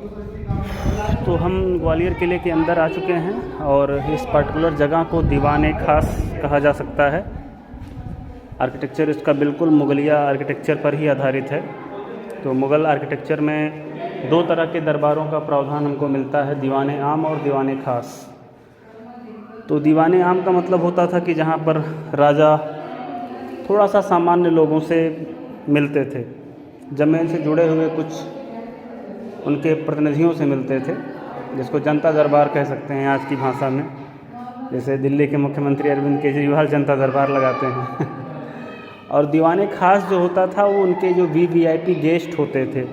तो हम ग्वालियर किले के अंदर आ चुके हैं और इस पर्टिकुलर जगह को दीवाने खास कहा जा सकता है। आर्किटेक्चर इसका बिल्कुल मुगलिया आर्किटेक्चर पर ही आधारित है। तो मुग़ल आर्किटेक्चर में दो तरह के दरबारों का प्रावधान हमको मिलता है, दीवाने आम और दीवाने ख़ास। तो दीवाने आम का मतलब होता था कि जहाँ पर राजा थोड़ा सा सामान्य लोगों से मिलते थे, ज़मीन से जुड़े हुए कुछ उनके प्रतिनिधियों से मिलते थे, जिसको जनता दरबार कह सकते हैं आज की भाषा में। जैसे दिल्ली के मुख्यमंत्री अरविंद केजरीवाल जनता दरबार लगाते हैं और दीवाने ख़ास जो होता था वो उनके जो वीवीआईपी गेस्ट होते थे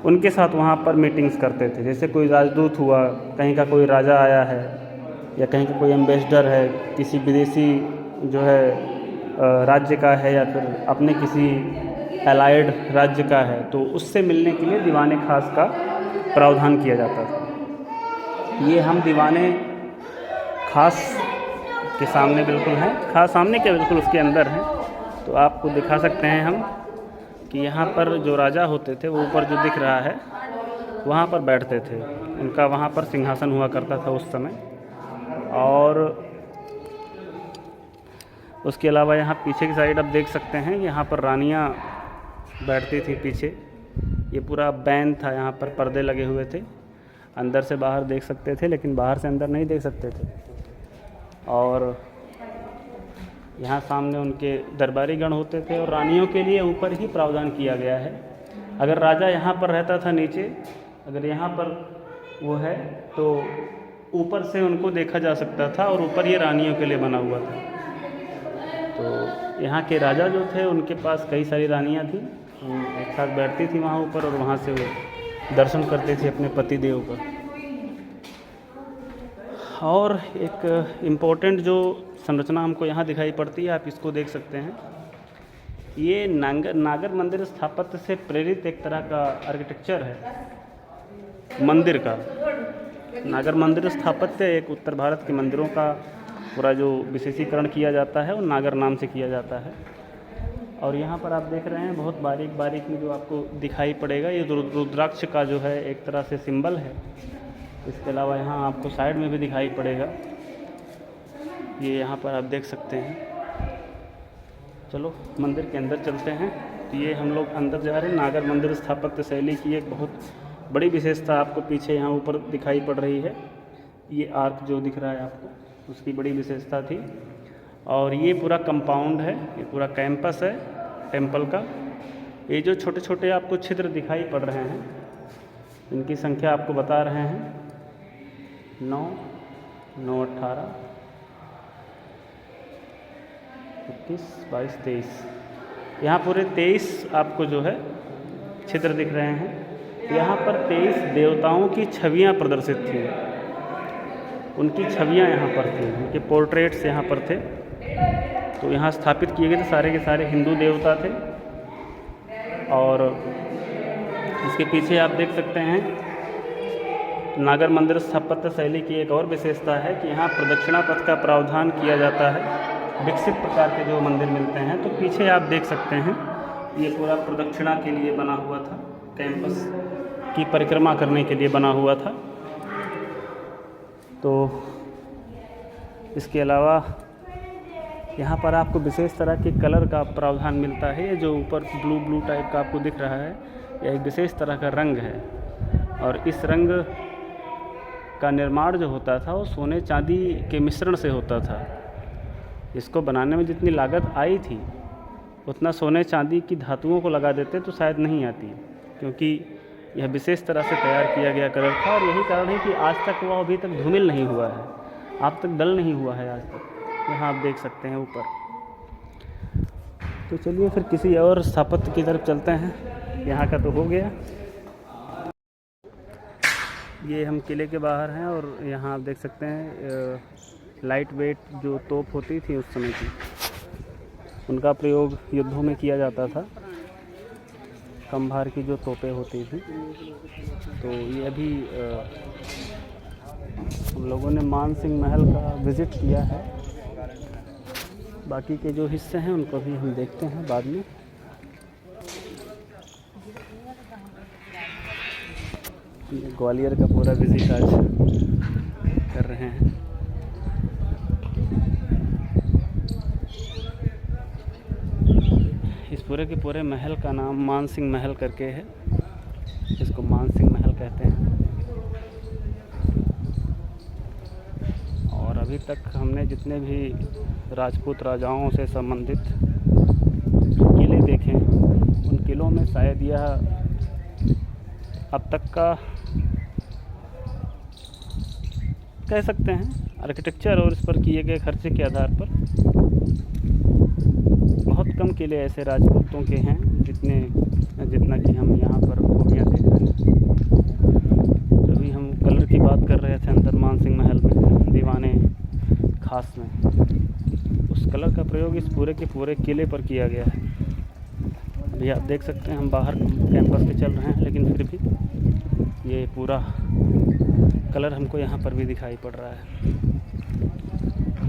उनके साथ वहाँ पर मीटिंग्स करते थे। जैसे कोई राजदूत हुआ, कहीं का कोई राजा आया है या कहीं का कोई एम्बेसडर है, किसी विदेशी जो है राज्य का है या फिर अपने किसी एलाइड राज्य का है, तो उससे मिलने के लिए दीवाने ख़ास का प्रावधान किया जाता था। ये हम दीवाने ख़ास के सामने बिल्कुल हैं, ख़ास सामने के बिल्कुल उसके अंदर हैं। तो आपको दिखा सकते हैं हम कि यहाँ पर जो राजा होते थे वो ऊपर जो दिख रहा है वहाँ पर बैठते थे, उनका वहाँ पर सिंहासन हुआ करता था उस समय। और उसके अलावा यहाँ पीछे की साइड आप देख सकते हैं, यहाँ पर रानियाँ बैठती थी पीछे। ये पूरा बैन था, यहाँ पर पर्दे लगे हुए थे, अंदर से बाहर देख सकते थे लेकिन बाहर से अंदर नहीं देख सकते थे। और यहाँ सामने उनके दरबारी गण होते थे और रानियों के लिए ऊपर ही प्रावधान किया गया है। अगर राजा यहाँ पर रहता था नीचे, अगर यहाँ पर वो है तो ऊपर से उनको देखा जा सकता था और ऊपर ये रानियों के लिए बना हुआ था। तो यहाँ के राजा जो थे उनके पास कई सारी रानियाँ थी, एक साथ बैठती थी वहाँ ऊपर और वहाँ से वो दर्शन करते थे अपने पति देव का। और एक इम्पोर्टेंट जो संरचना हमको यहाँ दिखाई पड़ती है, आप इसको देख सकते हैं। ये नागर मंदिर स्थापत्य से प्रेरित एक तरह का आर्किटेक्चर है मंदिर का। नागर मंदिर स्थापत्य एक उत्तर भारत के मंदिरों का पूरा जो विशेषीकरण किया जाता है वो नागर नाम से किया जाता है। और यहाँ पर आप देख रहे हैं बहुत बारीक बारीक में जो आपको दिखाई पड़ेगा, ये रुद्राक्ष का जो है एक तरह से सिंबल है। इसके अलावा यहाँ आपको साइड में भी दिखाई पड़ेगा, ये यहाँ पर आप देख सकते हैं। चलो मंदिर के अंदर चलते हैं। तो ये हम लोग अंदर जा रहे हैं। नागर मंदिर स्थापत्य शैली की एक बहुत बड़ी विशेषता आपको पीछे यहाँ ऊपर दिखाई पड़ रही है। ये आर्क जो दिख रहा है आपको, उसकी बड़ी विशेषता थी। और ये पूरा कंपाउंड है, ये पूरा कैंपस है टेम्पल का। ये जो छोटे छोटे आपको छिद्र दिखाई पड़ रहे हैं, इनकी संख्या आपको बता रहे हैं 9, 9, 18, 21, 22, 23। यहाँ पूरे 23 आपको जो है छिद्र दिख रहे हैं। यहाँ पर 23 देवताओं की छवियाँ प्रदर्शित थी, उनकी छवियाँ यहाँ पर थी, उनके पोर्ट्रेट्स यहाँ पर थे। तो यहाँ स्थापित किए गए थे, सारे के सारे हिंदू देवता थे। और इसके पीछे आप देख सकते हैं नागर मंदिर स्थापत्य शैली की एक और विशेषता है कि यहाँ प्रदक्षिणा पथ का प्रावधान किया जाता है। विकसित प्रकार के जो मंदिर मिलते हैं, तो पीछे आप देख सकते हैं ये पूरा प्रदक्षिणा के लिए बना हुआ था, कैंपस की परिक्रमा करने के लिए बना हुआ था। तो इसके अलावा यहाँ पर आपको विशेष तरह के कलर का प्रावधान मिलता है। ये जो ऊपर ब्लू ब्लू टाइप का आपको दिख रहा है, यह एक विशेष तरह का रंग है। और इस रंग का निर्माण जो होता था वो सोने चांदी के मिश्रण से होता था। इसको बनाने में जितनी लागत आई थी उतना सोने चांदी की धातुओं को लगा देते तो शायद नहीं आती, क्योंकि यह विशेष तरह से तैयार किया गया कलर था। और यही कारण है कि आज तक वह अभी तक धूमिल नहीं हुआ है, आज तक डल नहीं हुआ है आज तक। यहाँ आप देख सकते हैं ऊपर। तो चलिए फिर किसी और स्थापत्य की तरफ चलते हैं। यहाँ का तो हो गया। ये हम किले के बाहर हैं और यहाँ आप देख सकते हैं लाइट वेट जो तोप होती थी उस समय की, उनका प्रयोग युद्धों में किया जाता था। कम भार की जो तोपें होती थी। तो ये अभी हम लोगों ने मान सिंह महल का विज़िट किया है। बाकी के जो हिस्से हैं उनको भी हम देखते हैं बाद में। ग्वालियर का पूरा विजिट आज कर रहे हैं। इस पूरे के पूरे महल का नाम मानसिंह महल करके है, इसको मानसिंह महल कहते हैं। और अभी तक हमने जितने भी राजपूत राजाओं से संबंधित किले देखे उन किलों में शायद यह अब तक का कह सकते हैं आर्किटेक्चर और इस पर किए गए खर्चे के आधार पर बहुत कम किले ऐसे राजपूतों के हैं जितना कि हम यहाँ पर खूबियाँ देख रहे हैं। जब हम कलर की बात कर रहे थे अंदर मानसिंह महल में दीवाने खास में, उस कलर का प्रयोग इस पूरे के पूरे किले पर किया गया है। अभी आप देख सकते हैं हम बाहर कैंपस पे चल रहे हैं, लेकिन फिर भी ये पूरा कलर हमको यहाँ पर भी दिखाई पड़ रहा है।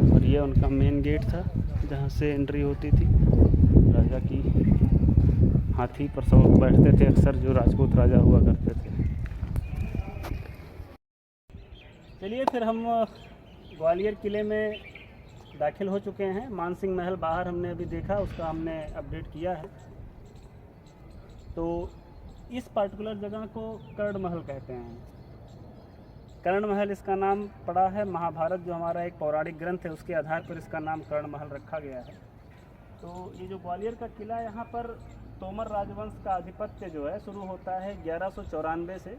और ये उनका मेन गेट था जहाँ से एंट्री होती थी। राजा की हाथी पर सवार बैठते थे अक्सर जो राजपूत राजा हुआ करते थे। चलिए फिर हम ग्वालियर किले में दाखिल हो चुके हैं। मानसिंह महल बाहर हमने अभी देखा, उसका हमने अपडेट किया है। तो इस पार्टिकुलर जगह को कर्ण महल कहते हैं। कर्ण महल इसका नाम पड़ा है महाभारत जो हमारा एक पौराणिक ग्रंथ है उसके आधार पर इसका नाम कर्ण महल रखा गया है। तो ये जो ग्वालियर का किला, यहाँ पर तोमर राजवंश का आधिपत्य जो है शुरू होता है 1194 से,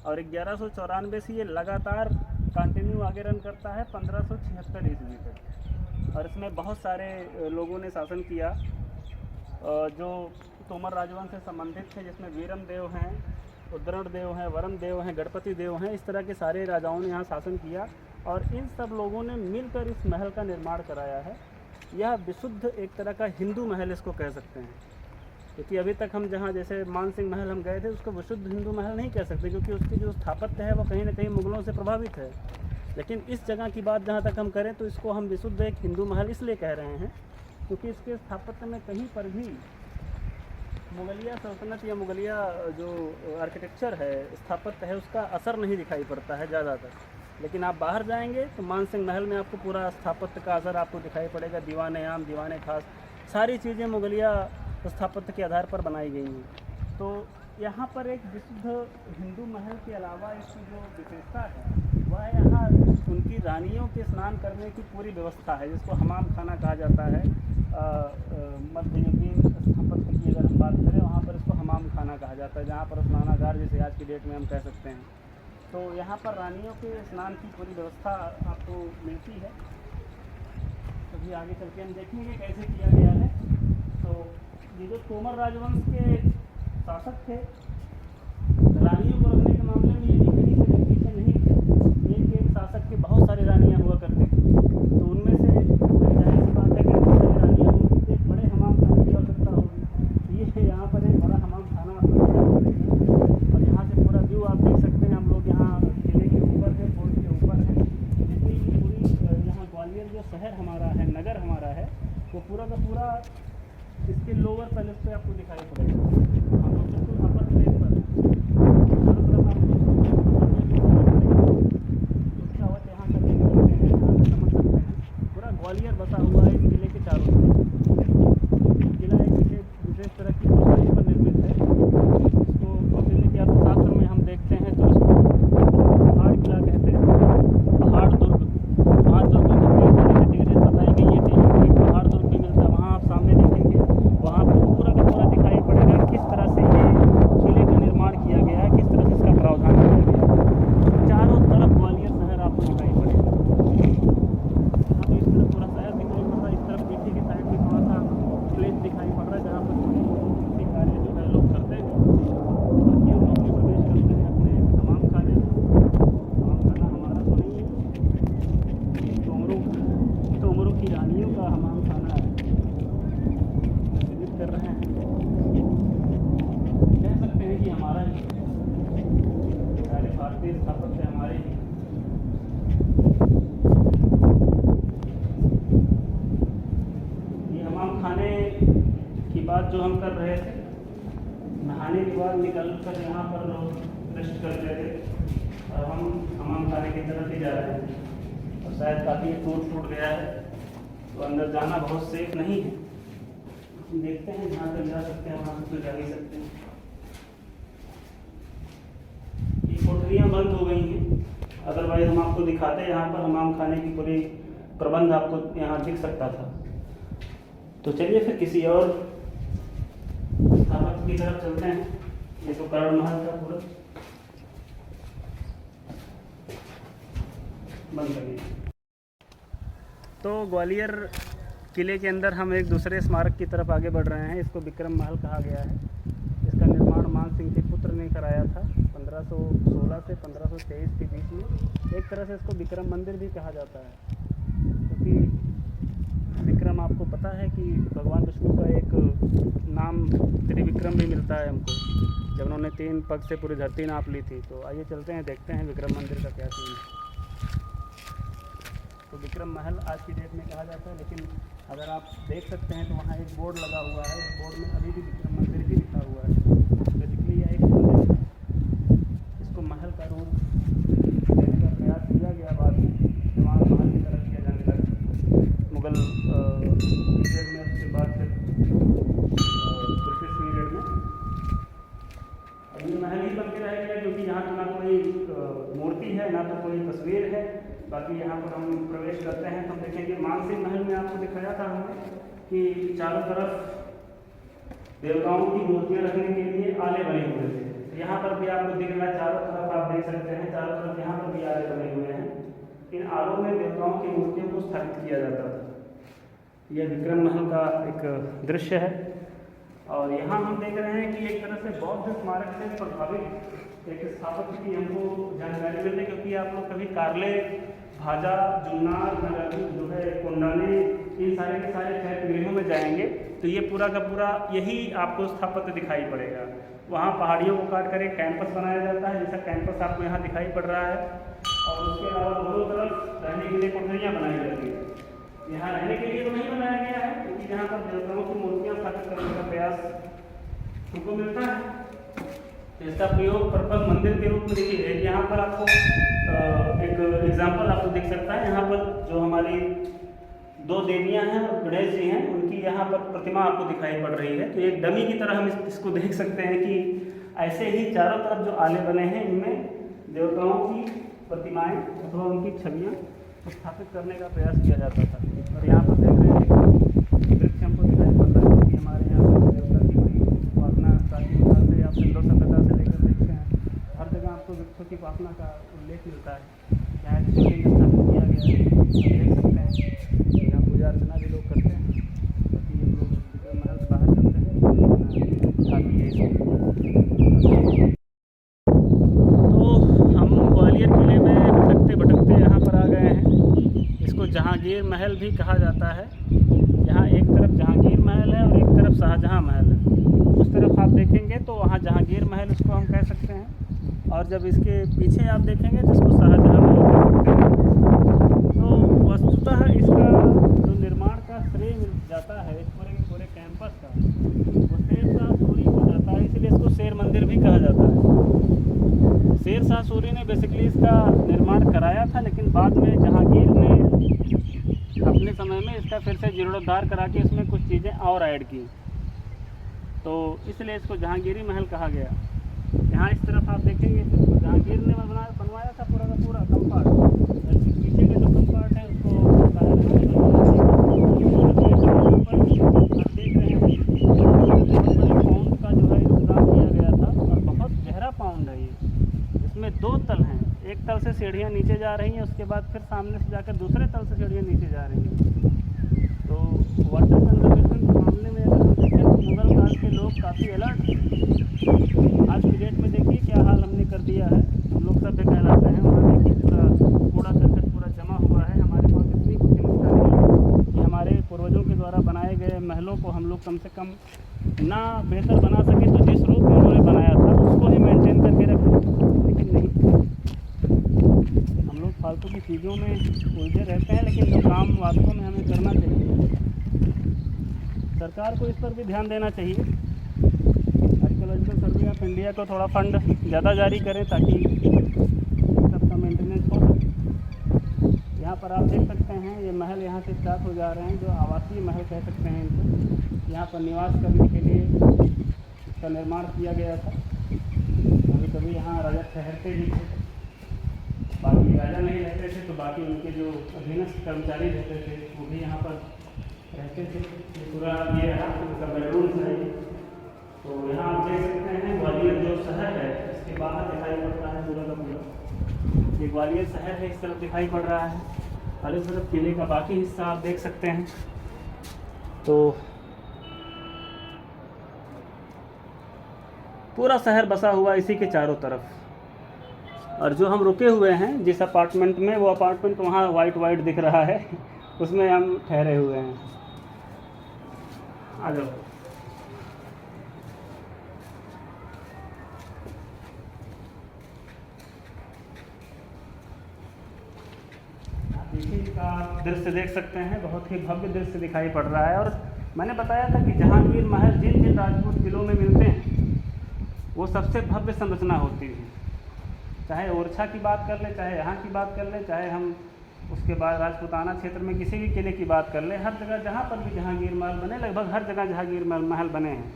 और 1194 से ये लगातार कंटिन्यू आगे रन करता है 1576 ईस्वी तक। और इसमें बहुत सारे लोगों ने शासन किया जो तोमर राजवंश से संबंधित थे, जिसमें वीरम देव हैं, उद्दरण देव हैं, वरम देव हैं, गणपति देव हैं। इस तरह के सारे राजाओं ने यहाँ शासन किया और इन सब लोगों ने मिलकर इस महल का निर्माण कराया है। यह विशुद्ध एक तरह का हिंदू महल इसको कह सकते हैं, क्योंकि अभी तक हम जहाँ जैसे मानसिंह महल हम गए थे उसको विशुद्ध हिंदू महल नहीं कह सकते, क्योंकि उसकी जो स्थापत्य है वो कहीं ना कहीं मुग़लों से प्रभावित है। लेकिन इस जगह की बात जहाँ तक हम करें तो इसको हम विशुद्ध एक हिंदू महल इसलिए कह रहे हैं क्योंकि इसके स्थापत्य में कहीं पर भी मुगलिया सल्तनत या मुगलिया जो आर्किटेक्चर है, स्थापत्य है, उसका असर नहीं दिखाई पड़ता है ज़्यादातर। लेकिन आप बाहर जाएंगे तो मानसिंह महल में आपको पूरा स्थापत्य का असर आपको दिखाई पड़ेगा। दीवाने आम, दीवाने खास, सारी चीज़ें मुगलिया स्थापत्य के आधार पर बनाई गई हैं। तो यहाँ पर एक विशुद्ध हिंदू महल के अलावा इसकी जो विशेषता है वह यहाँ उनकी रानियों के स्नान करने की पूरी व्यवस्था है, जिसको हमाम खाना कहा जाता है। मध्ययुगीन स्थापत्य की अगर हम बात करें वहाँ पर इसको हमाम खाना कहा जाता है, जहाँ पर स्नानागार जैसे आज की डेट में हम कह सकते हैं। तो यहाँ पर रानियों के स्नान की पूरी व्यवस्था आपको मिलती है। तो भी आगे चल के हम देखेंगे कैसे किया गया है। तो ये जो तोमर राजवंश के शासक थे, रानियों को रखने के मामले में ये भी कहीं से पीछे नहीं थे। एक शासक के बहुत सारी रानियाँ हुआ करती थी, तो उनमें से जाहिर सी बात है कि बहुत सारी रानियाँ होंगी, एक बड़े हमाम खाने की आवश्यकता होगी। ये यहाँ पर एक बड़ा हमाम खाना आपको और यहाँ से पूरा व्यू आप देख सकते हैं। हम लोग यहाँ किले के ऊपर है, फोर्ट के ऊपर है। जितनी पूरी यहाँ ग्वालियर जो शहर हमारा है, नगर हमारा है, वो पूरा का पूरा इसके लोअर पैलेस पे आपको दिखाई पड़ेगा। हम लोग बिल्कुल अपर प्लेस पर चारों तरफ आपको यहाँ से समझ सकते हैं पूरा ग्वालियर बसा हुआ है इस किले के चारों तरफ। किला एक विशेष तरह की ऊंचाई पर निर्मित है। इसको कौटिल्य के अर्थशास्त्र में हम देखते हैं तो इसको पहाड़ किला कहते हैं, पहाड़ दुर्ग। वहाँ दुर्गों की कैटेगरीज बताई गई है, एक पहाड़ दुर्ग भी मिलता है। वहाँ आप सामने देखेंगे, वहाँ पर पूरा का पूरा दिखाई पड़ेगा किस तरह से ये किले का निर्माण किया गया है, किस तरह से इसका प्रावधान किया गया है। चारों तरफ ग्वालियर शहर आपको दिखाई पड़ेगा। यहाँ पे इस तरफ पूरा शहर दिखाई पड़ रहा है, इस तरफ पीछे की साइड में थोड़ा सा प्लेस दिखाई पड़ रहा है जहाँ पर छोटी कार्य जो है लोग करते हैं। बाकी हम लोग भी प्रवेश करते हैं अपने तमाम खाने में। तमाम खाना हमारा तो नहीं है, तोमरों की रानियों का हमाम खाना है, विजिट कर रहे हैं। कह सकते हैं कि हमारा ही सारे भारतीय स्थापत्य हमारे ही। ये हमाम खाने की बात जो हम कर रहे थे, नहाने के बाद निकल कर यहाँ पर रेस्ट करते थे और हम हमाम खाने की तरफ ही जा रहे हैं और शायद काफ़ी टूट गया है तो अंदर जाना बहुत सेफ नहीं है। देखते हैं जहाँ तक जा सकते हैं वहाँ तक तो जा ही सकते हैं। ये कोठरियाँ बंद हो गई हैं, अदरवाइज हम आपको दिखाते हैं यहाँ पर हमाम खाने की पूरी प्रबंध आपको यहाँ दिख सकता था। तो चलिए फिर किसी और स्थापत्य की तरफ चलते हैं। ये तो कर्ण महल था पूरा बंद करिए। तो ग्वालियर किले के अंदर हम एक दूसरे स्मारक की तरफ आगे बढ़ रहे हैं। इसको विक्रम महल कहा गया है। इसका निर्माण मान सिंह के पुत्र ने कराया था 1516 से 1523 के बीच में। एक तरह से इसको विक्रम मंदिर भी कहा जाता है क्योंकि विक्रम आपको पता है कि भगवान विष्णु का एक नाम त्रिविक्रम भी मिलता है हमको, जब उन्होंने 3 पग से पूरी धरती नाप ली थी। तो आइए चलते हैं, देखते हैं विक्रम मंदिर का क्या सीन है। तो विक्रम महल आज की डेट में कहा जाता है, लेकिन अगर आप देख सकते हैं तो वहाँ एक बोर्ड लगा हुआ है। उस बोर्ड में अभी भी विक्रम मंदिर ही लिखा हुआ है। बेसिकली यह एक मंदिर है, इसको महल का रूप देने का प्रयास किया गया बाद में, जवान महल की तरफ किया जाने लगा मुगल पीरियड में, उसके बाद फिर ब्रिटिश पीरियड में। अब ये महल ही बन के रह गया क्योंकि यहाँ तो ना कोई मूर्ति है ना तो कोई तस्वीर है। बाकी यहाँ पर हम प्रवेश करते हैं तो हम देखेंगे मान सिंह महल में आपको दिखाया था हमने कि चारों तरफ देवताओं की मूर्तियाँ रखने के लिए आले बने हुए थे। यहाँ पर भी आपको दिख रहा है, चारों तरफ आप देख सकते हैं, चारों तरफ यहाँ पर भी आले बने हुए हैं। इन आलों में देवताओं की मूर्तियों को स्थापित किया जाता था। यह विक्रम महल का एक दृश्य है और यहाँ हम देख रहे हैं कि एक तरह से बौद्ध स्मारक से प्रभावित एक स्थापत्य की हमको जानकारी मिलती है क्योंकि आप लोग कभी कारले, भाजा, जुन्नार, जो है कोंडाने, इन सारे के सारे चैत्यगृहों में जाएंगे तो ये पूरा का पूरा यही आपको स्थापत्य दिखाई पड़ेगा। वहाँ पहाड़ियों को काट कर एक कैंपस बनाया जाता है, जैसा कैंपस आपको यहाँ दिखाई पड़ रहा है। और उसके अलावा दोनों तरफ रहने के लिए कोठरियाँ बनाई जाती हैं। यहाँ रहने के लिए तो नहीं बनाया गया है क्योंकि यहाँ पर देवताओं की मूर्तियाँ स्थापित करने का प्रयास हमको मिलता है। तो इसका प्रयोग पर्पज मंदिर के रूप में देखिए, यहाँ पर आपको एक एग्जाम्पल आपको दिख सकता है। यहाँ पर जो हमारी 2 देवियाँ हैं और गणेश जी हैं, उनकी यहाँ पर प्रतिमा आपको दिखाई पड़ रही है। तो एक डमी की तरह हम इसको देख सकते हैं कि ऐसे ही चारों तरफ जो आले बने हैं इनमें देवताओं की प्रतिमाएं अथवा उनकी छवियाँ स्थापित करने का प्रयास किया जाता था। और यहाँ पर देख रहे हैं वृक्ष हमको दिखाई पड़ रहा है कि हमारे यहाँ पर देवता की बड़ी उपासना प्राचीन काल से या सिंधु सभ्यता से लेकर देखते हैं हर जगह आपको वृक्षों की उपासना का उल्लेख मिलता है। यहाँ शिवलिंग स्थापित किया गया है, देख सकते हैं। यहाँ पूजा अर्चना भी लोग करते हैं। बाकी हम लोग विक्रम महल से बाहर चलते हैं, काफ़ी है। तो हम ग्वालियर किले में भटकते भटकते यहाँ पर आ गए हैं। इसको जहांगीर महल भी कहा जाता है। यहाँ एक तरफ जहांगीर महल है और एक तरफ शाहजहाँ महल है। उस तरफ आप देखेंगे तो वहाँ जहांगीर महल इसको हम कह सकते हैं, और जब इसके पीछे आप देखेंगे जिसको शाहजहाँ महल कह सकते हैं। तो वस्तुतः इसका जो निर्माण का श्रेय मिल जाता है इस पूरे के पूरे कैंपस का, वो शेरशाह सूरी को जाता है, इसलिए इसको शेर मंदिर भी कहा जाता है। शेरशाह सूरी ने बेसिकली इसका निर्माण कराया था, लेकिन बाद में जहांगीर ने अपने समय में इसका फिर से जीर्णोद्धार करा के इसमें कुछ चीज़ें और ऐड की, तो इसलिए इसको जहांगीरी महल कहा गया। यहाँ इस तरफ आप देखेंगे तो जहांगीर ने बनवाया था पूरा का पूरा कंपार्ट। पीछे का जो कंपार्ट है उसको देख रहे हैं बहुत बड़े पाउंड का जो है इंतजाम किया गया था और बहुत गहरा पाउंड है ये। इसमें 2 तल हैं, एक तल से सीढ़ियाँ नीचे जा रही हैं, उसके बाद फिर सामने से जाकर दूसरे तल से सीढ़ियाँ नीचे जा रही हैं। तो वाटर कंजर्वेशन के मामले में अगर हम देखें तो मुगल काल के लोग काफ़ी अलर्ट थे। आज की डेट में देखिए क्या हाल हमने कर दिया है। हम लोग सभ्य कहलाते हैं, वहाँ देखिए पूरा कूड़ा करकट पूरा जमा हुआ है। हमारे पास इतनी बुद्धिमत्ता नहीं कि हमारे पूर्वजों के द्वारा बनाए गए महलों को हम लोग कम से कम ना बेहतर बना सके तो जिस रूप में उन्होंने बनाया था उसको ही मेंटेन करके रखें, लेकिन नहीं। हम लोग फालतू की चीज़ों में उलझे रहते हैं, लेकिन जो काम वास्तव में हमें करना चाहिए, सरकार को इस पर भी ध्यान देना चाहिए। Archaeological survey government of India को थोड़ा फंड ज़्यादा जारी करें ताकि सबका मेंटेनेंस हो सके। यहाँ पर आप देख सकते हैं ये महल यहाँ से स्टार्ट हो जा रहे हैं, जो आवासीय महल कह सकते हैं इनको। यहाँ पर निवास करने के लिए इसका निर्माण किया गया था। कभी कभी यहाँ राजा ठहरते भी थे, बाकी राजा नहीं रहते थे तो बाकी उनके जो अधीनस्थ कर्मचारी रहते थे वो भी यहाँ पर रहते थे। ये पूरा ये रहा उनका बेडरूम है। तो यहाँ आप देख सकते हैं ग्वालियर जो शहर है इसके बाहर दिखाई पड़ता है पूरा का पूरा। ये ग्वालियर शहर है, इस तरफ दिखाई पड़ रहा है और इस तरफ किले का बाकी हिस्सा आप देख सकते हैं। तो पूरा शहर बसा हुआ इसी के चारों तरफ। और जो हम रुके हुए हैं जिस अपार्टमेंट में, वो अपार्टमेंट वहाँ वाइट दिख रहा है, उसमें हम ठहरे हुए हैं। आ जाओ। देखिए का दृश्य देख सकते हैं, बहुत ही भव्य दृश्य दिखाई पड़ रहा है। और मैंने बताया था कि जहांगीर महल जिन जिन राजपूत किलों में मिलते हैं वो सबसे भव्य संरचना होती है। चाहे ओरछा की बात कर ले, चाहे यहाँ की बात कर ले, चाहे हम उसके बाद राजपूताना क्षेत्र में किसी भी किले की बात कर ले, हर जगह जहाँ पर भी जहांगीर महल बने, लगभग हर जगह जहांगीर महल बने हैं।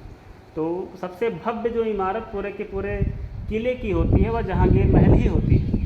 तो सबसे भव्य जो इमारत पूरे के पूरे किले की होती है वह जहांगीर महल ही होती है।